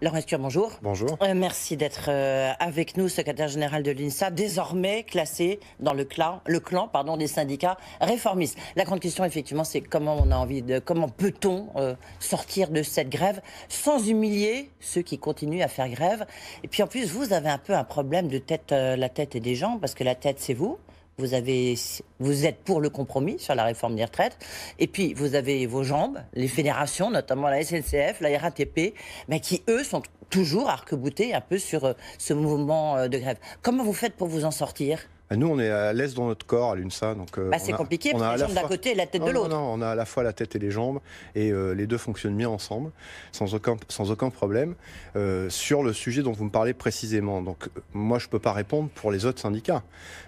Laurent Escure, bonjour. Bonjour. Merci d'être avec nous, secrétaire général de l'UNSA, désormais classé dans le clan des syndicats réformistes. La grande question, effectivement, c'est comment peut-on sortir de cette grève sans humilier ceux qui continuent à faire grève. Et puis en plus, vous avez un peu un problème de tête, la tête et des jambes, parce que la tête, c'est vous. Vous êtes pour le compromis sur la réforme des retraites. Et puis, vous avez vos jambes, les fédérations, notamment la SNCF, la RATP, mais qui, eux, sont toujours arc-boutés un peu sur ce mouvement de grève. Comment vous faites pour vous en sortir ? Nous, on est à l'aise dans notre corps à l'UNSA. C'est compliqué, parce que les jambes d'un côté et la tête de l'autre. Non, on a à la fois la tête et les jambes, et les deux fonctionnent bien ensemble, sans aucun problème. Sur le sujet dont vous me parlez précisément, donc, moi, je ne peux pas répondre pour les autres syndicats.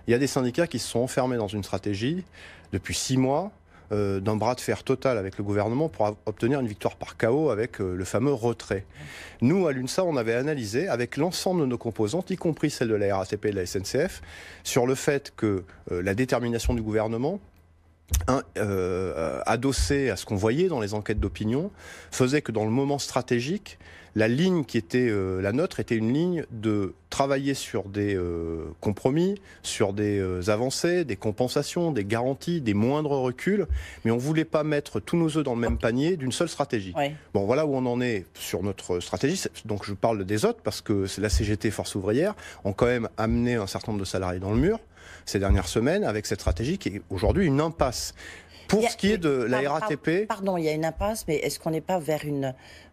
Il y a des syndicats qui se sont enfermés dans une stratégie depuis 6 mois, d'un bras de fer total avec le gouvernement pour obtenir une victoire par chaos avec le fameux retrait. Nous, à l'UNSA, on avait analysé avec l'ensemble de nos composantes, y compris celle de la RATP et de la SNCF, sur le fait que la détermination du gouvernement, adossée à ce qu'on voyait dans les enquêtes d'opinion, faisait que dans le moment stratégique, la ligne qui était la nôtre était une ligne de travailler sur des compromis, sur des avancées, des compensations, des garanties, des moindres reculs, mais on ne voulait pas mettre tous nos œufs dans le même panier d'une seule stratégie. Oui. Bon, voilà où on en est sur notre stratégie. Donc je parle des autres parce que la CGT, Force ouvrière, ont quand même amené un certain nombre de salariés dans le mur ces dernières semaines avec cette stratégie qui est aujourd'hui une impasse. Pour ce qui est de la RATP... Pardon, il y a une impasse, mais est-ce qu'on n'est pas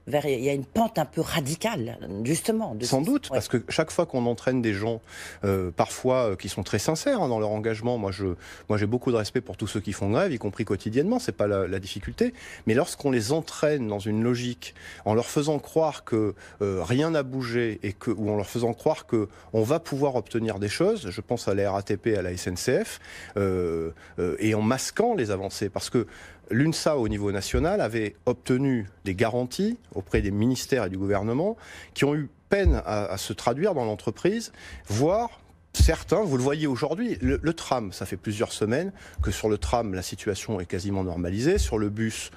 il y a une pente un peu radicale, justement. Sans doute, parce que chaque fois qu'on entraîne des gens, parfois qui sont très sincères dans leur engagement, moi j'ai beaucoup de respect pour tous ceux qui font grève, y compris quotidiennement, c'est pas la difficulté, mais lorsqu'on les entraîne dans une logique, en leur faisant croire que rien n'a bougé, ou en leur faisant croire qu'on va pouvoir obtenir des choses, je pense à la RATP, à la SNCF, et en masquant les avancées, parce que l'UNSA, au niveau national, avait obtenu des garanties auprès des ministères et du gouvernement qui ont eu peine à se traduire dans l'entreprise, voire certains, vous le voyez aujourd'hui, le tram, ça fait plusieurs semaines que sur le tram, la situation est quasiment normalisée. Sur le bus,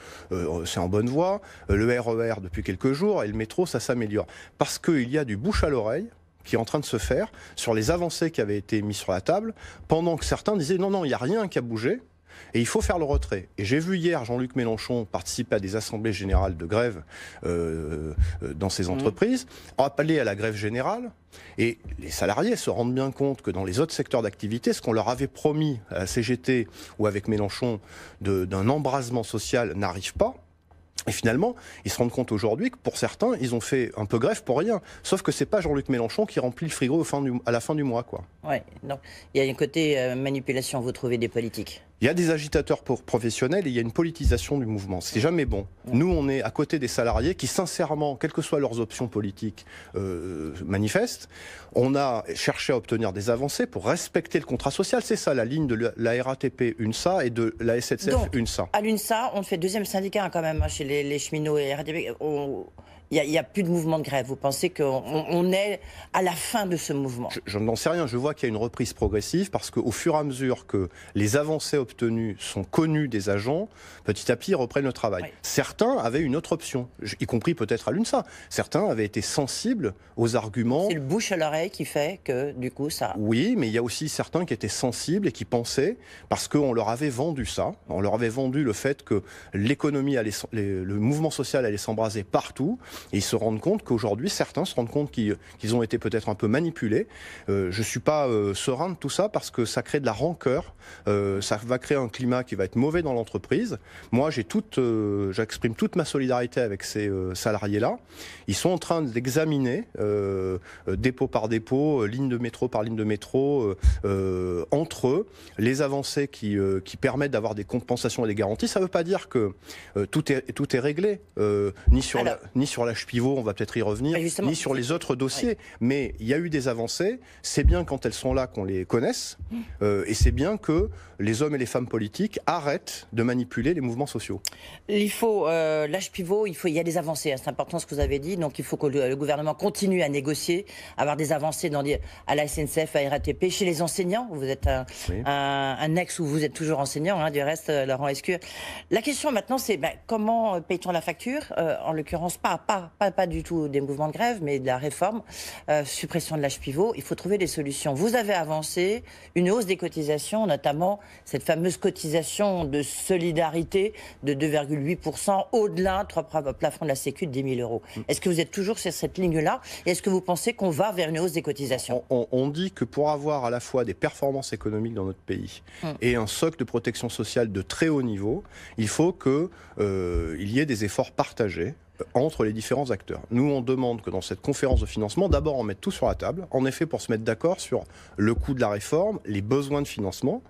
c'est en bonne voie. Le RER, depuis quelques jours, et le métro, ça s'améliore. Parce qu'il y a du bouche à l'oreille qui est en train de se faire sur les avancées qui avaient été mises sur la table, pendant que certains disaient non, il n'y a rien qui a bougé. Et il faut faire le retrait. Et j'ai vu hier Jean-Luc Mélenchon participer à des assemblées générales de grève dans ces entreprises, appeler à la grève générale. Et les salariés se rendent bien compte que dans les autres secteurs d'activité, ce qu'on leur avait promis à la CGT ou avec Mélenchon d'un embrasement social n'arrive pas. Et finalement, ils se rendent compte aujourd'hui que pour certains, ils ont fait un peu grève pour rien. Sauf que c'est pas Jean-Luc Mélenchon qui remplit le frigo à la fin du mois, quoi. Ouais, donc il y a un côté manipulation, vous trouvez, des politiques. Il y a des agitateurs professionnels et il y a une politisation du mouvement. C'est jamais bon. Nous, on est à côté des salariés qui, sincèrement, quelles que soient leurs options politiques, manifestent. On a cherché à obtenir des avancées pour respecter le contrat social. C'est ça la ligne de la RATP UNSA et de la SNCF donc, UNSA. À l'UNSA, on fait deuxième syndicat quand même, chez les cheminots et RATP. Il n'y a plus de mouvement de grève. Vous pensez qu'on est à la fin de ce mouvement ? Je n'en sais rien. Je vois qu'il y a une reprise progressive parce qu'au fur et à mesure que les avancées obtenues sont connues des agents, petit à petit, ils reprennent le travail. Oui. Certains avaient une autre option, y compris peut-être à l'UNSA. Certains avaient été sensibles aux arguments. C'est le bouche à l'oreille qui fait que, du coup, ça... Oui, mais il y a aussi certains qui étaient sensibles et qui pensaient, parce qu'on leur avait vendu ça, on leur avait vendu le fait que l'économie le mouvement social allait s'embraser partout. Et ils se rendent compte qu'aujourd'hui, certains se rendent compte qu'ils ont été peut-être un peu manipulés. Je ne suis pas serein de tout ça parce que ça crée de la rancœur. Ça va créer un climat qui va être mauvais dans l'entreprise. Moi, j'exprime toute ma solidarité avec ces salariés-là. Ils sont en train d'examiner, dépôt par dépôt, ligne de métro par ligne de métro, entre eux, les avancées qui permettent d'avoir des compensations et des garanties. Ça ne veut pas dire que tout est réglé, ni sur la pivot, on va peut-être y revenir, ni sur les autres dossiers. Oui. Mais il y a eu des avancées. C'est bien quand elles sont là qu'on les connaisse. Et c'est bien que les hommes et les femmes politiques arrêtent de manipuler les mouvements sociaux. Il faut, l'âge pivot, il y a des avancées. C'est important ce que vous avez dit. Donc il faut que le gouvernement continue à négocier, avoir des avancées à la SNCF, à la RATP, chez les enseignants. Vous êtes un ex où vous êtes toujours enseignant, du reste, Laurent Escure. La question maintenant, c'est comment paye-t-on la facture ? En l'occurrence, pas pas du tout des mouvements de grève, mais de la réforme, suppression de l'âge pivot. Il faut trouver des solutions. Vous avez avancé une hausse des cotisations, notamment cette fameuse cotisation de solidarité de 2,8% au-delà du plafond de la Sécu de 10 000 euros. Est-ce que vous êtes toujours sur cette ligne-là? Et est-ce que vous pensez qu'on va vers une hausse des cotisations? On dit que pour avoir à la fois des performances économiques dans notre pays et un socle de protection sociale de très haut niveau, il faut qu'il y ait des efforts partagés entre les différents acteurs. Nous, on demande que dans cette conférence de financement, d'abord on mette tout sur la table, en effet pour se mettre d'accord sur le coût de la réforme, les besoins de financement.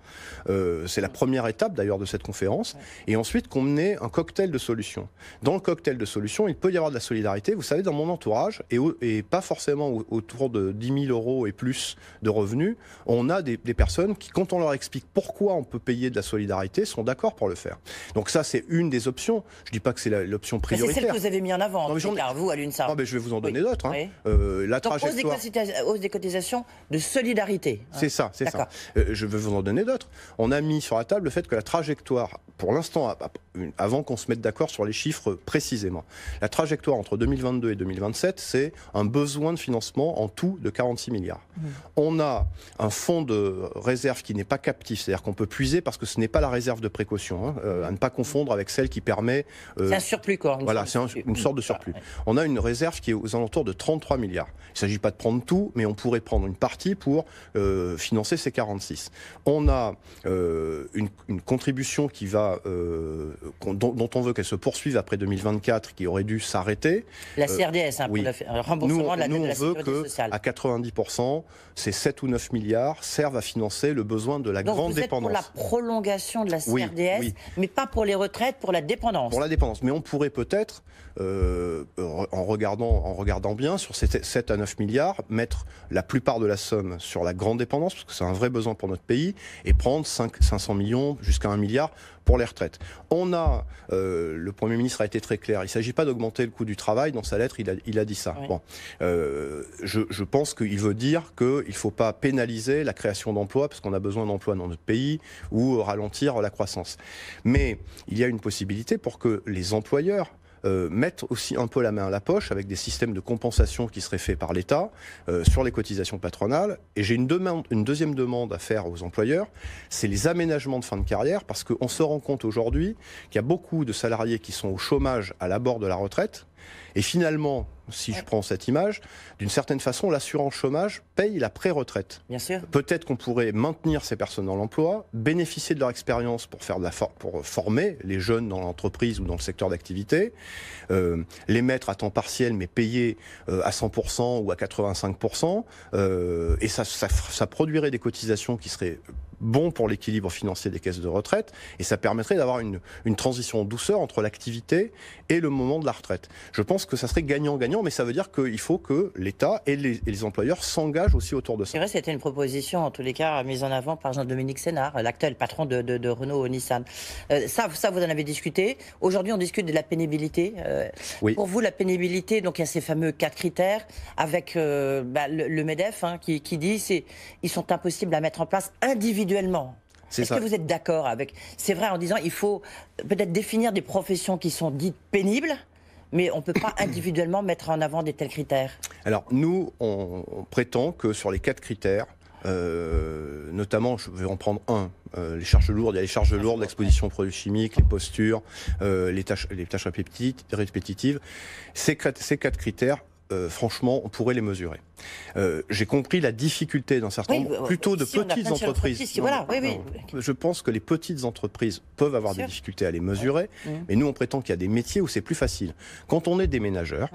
C'est la première étape d'ailleurs de cette conférence. Et ensuite qu'on ait un cocktail de solutions. Dans le cocktail de solutions, il peut y avoir de la solidarité. Vous savez, dans mon entourage, et pas forcément autour de 10 000 euros et plus de revenus, on a des personnes qui, quand on leur explique pourquoi on peut payer de la solidarité, sont d'accord pour le faire. Donc ça, c'est une des options. Je ne dis pas que c'est l'option prioritaire. C'est celle que vous avez mis en avant, vous, à l'UNSA. Non, mais je vais vous en donner d'autres. Oui. La Donc, trajectoire... hausse des cotisations de solidarité. C'est ça, c'est ça. Je vais vous en donner d'autres. On a mis sur la table le fait que la trajectoire, pour l'instant, avant qu'on se mette d'accord sur les chiffres précisément, la trajectoire entre 2022 et 2027, c'est un besoin de financement en tout de 46 milliards. On a un fonds de réserve qui n'est pas captif, c'est-à-dire qu'on peut puiser parce que ce n'est pas la réserve de précaution, à ne pas confondre avec celle qui permet... c'est un surplus, quoi. Voilà, c'est une sorte de surplus. On a une réserve qui est aux alentours de 33 milliards. Il ne s'agit pas de prendre tout, mais on pourrait prendre une partie pour financer ces 46. On a une contribution qui va, dont on veut qu'elle se poursuive après 2024, qui aurait dû s'arrêter. La CRDS, oui. pour le remboursement de la dette de la sécurité sociale. À 90%, ces 7 ou 9 milliards servent à financer le besoin de la grande dépendance. Donc vous êtes pour la prolongation de la CRDS, mais pas pour les retraites, pour la dépendance. Pour la dépendance, mais on pourrait peut-être, en regardant bien, sur ces 7 à 9 milliards, mettre la plupart de la somme sur la grande dépendance, parce que c'est un vrai besoin pour notre pays, et prendre 500 millions jusqu'à 1 milliard pour les retraites. Le Premier ministre a été très clair, il ne s'agit pas d'augmenter le coût du travail, dans sa lettre il a dit ça. Oui. Bon, je pense qu'il veut dire qu'il ne faut pas pénaliser la création d'emplois, parce qu'on a besoin d'emplois dans notre pays, ou ralentir la croissance. Mais il y a une possibilité pour que les employeurs mettre aussi un peu la main à la poche avec des systèmes de compensation qui seraient faits par l'État sur les cotisations patronales. Et j'ai une deuxième demande à faire aux employeurs, c'est les aménagements de fin de carrière, parce qu'on se rend compte aujourd'hui qu'il y a beaucoup de salariés qui sont au chômage à l'abord de la retraite. Et finalement, si je prends cette image, d'une certaine façon, l'assurance chômage paye la pré-retraite. Bien sûr. Peut-être qu'on pourrait maintenir ces personnes dans l'emploi, bénéficier de leur expérience pour former les jeunes dans l'entreprise ou dans le secteur d'activité, les mettre à temps partiel mais payés à 100% ou à 85%, et ça produirait des cotisations qui seraient bons pour l'équilibre financier des caisses de retraite, et ça permettrait d'avoir une transition en douceur entre l'activité et le moment de la retraite. Je pense que ça serait gagnant-gagnant, mais ça veut dire qu'il faut que l'État et les employeurs s'engagent aussi autour de ça. C'est vrai, c'était une proposition, en tous les cas, mise en avant par Jean-Dominique Sénard, l'actuel patron de Renault-Nissan. Ça, vous en avez discuté. Aujourd'hui, on discute de la pénibilité. Oui. Pour vous, la pénibilité, donc il y a ces fameux 4 critères, avec le MEDEF qui dit ils sont impossibles à mettre en place individuellement. Est-ce que vous êtes d'accord avec... C'est vrai, en disant il faut peut-être définir des professions qui sont dites pénibles, mais on ne peut pas individuellement mettre en avant des tels critères. Alors nous, on prétend que sur les 4 critères, notamment, je vais en prendre un, les charges lourdes, il y a les charges lourdes, l'exposition aux produits chimiques, les postures, les tâches répétitives. Ces 4 critères, franchement, on pourrait les mesurer. J'ai compris la difficulté d'un certain nombre, plutôt de petites entreprises. Je pense que les petites entreprises peuvent avoir des difficultés à les mesurer, mais nous on prétend qu'il y a des métiers où c'est plus facile. Quand on est déménageur,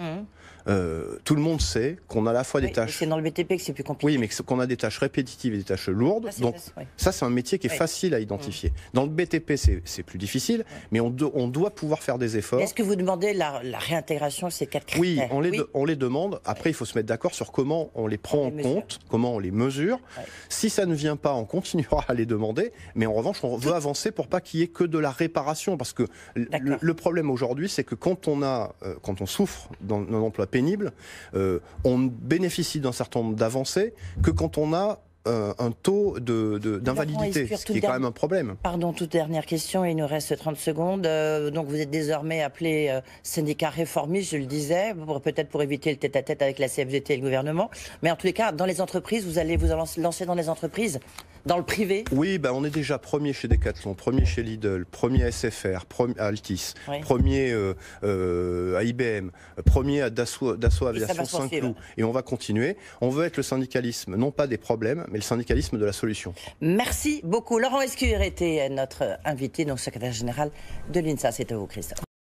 tout le monde sait qu'on a à la fois des tâches... C'est dans le BTP que c'est plus compliqué. Oui, mais qu'on a des tâches répétitives et des tâches lourdes. Donc ça, c'est un métier qui est facile à identifier. Dans le BTP, c'est plus difficile, mais on doit pouvoir faire des efforts. Est-ce que vous demandez la réintégration de ces 4 critères? Oui, on les demande. Après, il faut se mettre d'accord sur comment on les prend en compte, comment on les mesure. Si ça ne vient pas, on continuera à les demander. Mais en revanche, on veut avancer pour pas qu'il y ait que de la réparation. Parce que le problème aujourd'hui, c'est que quand on souffre dans un emploi pénible, on bénéficie d'un certain nombre d'avancées que quand on a un taux d'invalidité, ce qui est quand même un problème. Pardon, toute dernière question, il nous reste 30 secondes. Donc vous êtes désormais appelé syndicat réformiste, je le disais, peut-être pour éviter le tête-à-tête avec la CFDT et le gouvernement. Mais en tous les cas, dans les entreprises, vous allez vous lancer dans les entreprises, dans le privé? Oui, bah on est déjà premier chez Decathlon, premier chez Lidl, premier à SFR, premier à Altis, premier à IBM, premier à Dassault Aviation Saint-Cloud. Et on va continuer. On veut être le syndicalisme, non pas des problèmes, mais le syndicalisme de la solution. Merci beaucoup. Laurent Escure était notre invité, donc secrétaire général de l'INSA. C'est à vous, Christophe.